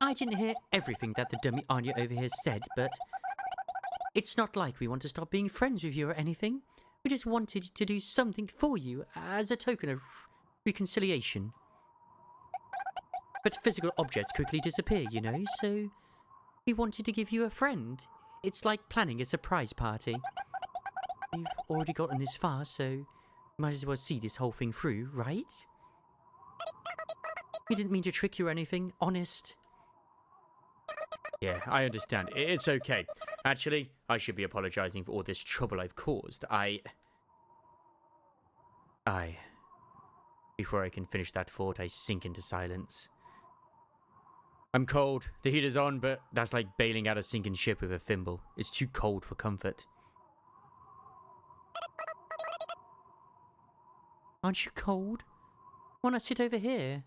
S2: I didn't hear everything that the dummy Anya over here said, but it's not like we want to stop being friends with you or anything. We just wanted to do something for you as a token of reconciliation. But physical objects quickly disappear, you know, so we wanted to give you a friend. It's like planning a surprise party. We've already gotten this far, so might as well see this whole thing through, right? We didn't mean to trick you or anything, honest.
S1: Yeah, I understand. It's okay. Actually, I should be apologizing for all this trouble I've caused. Before I can finish that thought, I sink into silence. I'm cold. The heater's on, but that's like bailing out a sinking ship with a thimble. It's too cold for comfort.
S2: Aren't you cold? Why not sit over here?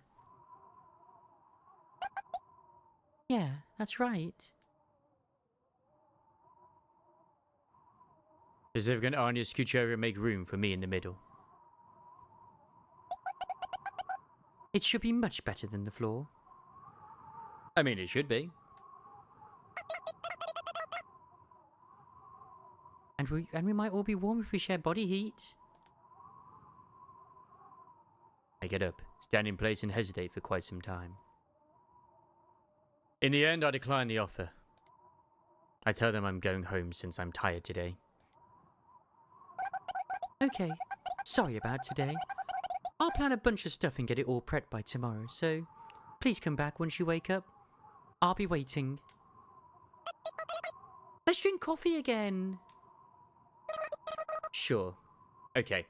S2: Yeah, that's right.
S1: Pacifica and Anya scooch over and make room for me in the middle.
S2: It should be much better than the floor.
S1: I mean, it should be.
S2: And we might all be warm if we share body heat.
S1: I get up, stand in place and hesitate for quite some time. In the end, I decline the offer. I tell them I'm going home since I'm tired today.
S2: Okay, sorry about today. I'll plan a bunch of stuff and get it all prepped by tomorrow, so please come back once you wake up. I'll be waiting. Let's drink coffee again.
S1: Sure. Okay,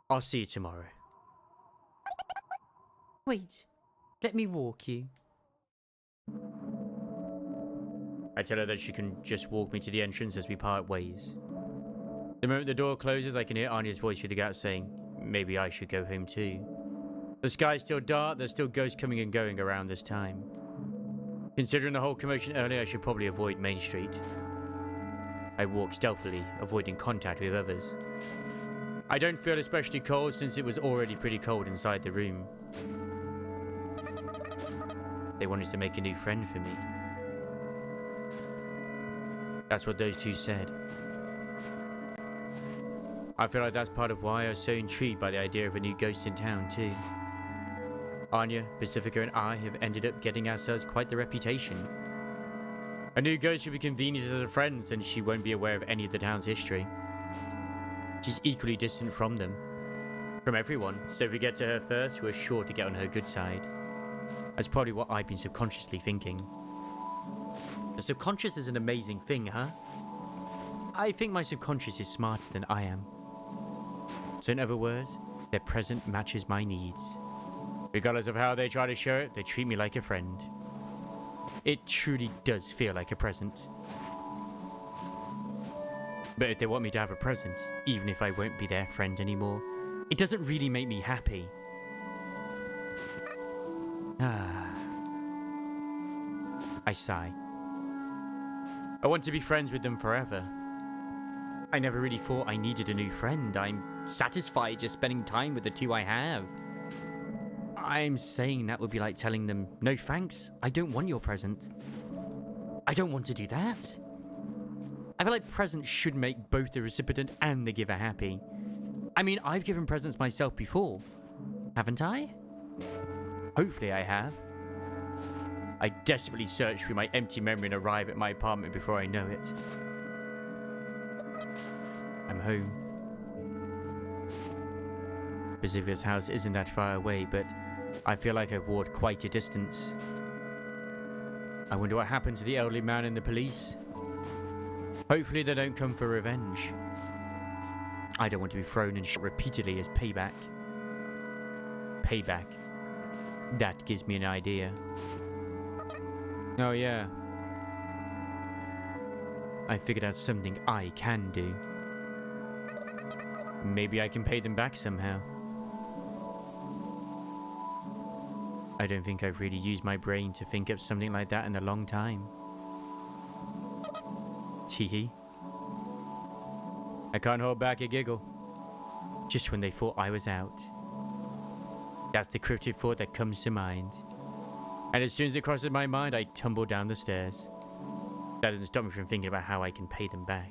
S1: I'll see you tomorrow.
S2: Wait, let me walk you.
S1: I tell her that she can just walk me to the entrance as we part ways. The moment the door closes, I can hear Anya's voice through the gap saying, maybe I should go home too. The sky's still dark, there's still ghosts coming and going around this time. Considering the whole commotion earlier, I should probably avoid Main Street. I walk stealthily, avoiding contact with others. I don't feel especially cold since it was already pretty cold inside the room. They wanted to make a new friend for me. That's what those two said. I feel like that's part of why I was so intrigued by the idea of a new ghost in town too. Anya, Pacifica and I have ended up getting ourselves quite the reputation. A new ghost should be convenient as a friend since she won't be aware of any of the town's history. She's equally distant from them. From everyone, so if we get to her first, we're sure to get on her good side. That's probably what I've been subconsciously thinking. The subconscious is an amazing thing, huh? I think my subconscious is smarter than I am. So in other words, their present matches my needs. Regardless of how they try to show it, they treat me like a friend. It truly does feel like a present. But if they want me to have a present, even if I won't be their friend anymore, it doesn't really make me happy. I sigh. I want to be friends with them forever. I never really thought I needed a new friend. I'm satisfied just spending time with the two I have. I'm saying that would be like telling them, no thanks, I don't want your present. I don't want to do that. I feel like presents should make both the recipient and the giver happy. I mean, I've given presents myself before, haven't I? Hopefully I have. I desperately search through my empty memory and arrive at my apartment before I know it. I'm home. Pacifica's house isn't that far away, but I feel like I've walked quite a distance. I wonder what happened to the elderly man and the police. Hopefully they don't come for revenge. I don't want to be thrown and shot repeatedly as payback. Payback. That gives me an idea. Oh yeah. I figured out something I can do. Maybe I can pay them back somehow. I don't think I've really used my brain to think of something like that in a long time. Teehee. I can't hold back a giggle. Just when they thought I was out. That's the cryptic thought that comes to mind. And as soon as it crosses my mind, I tumble down the stairs. That doesn't stop me from thinking about how I can pay them back.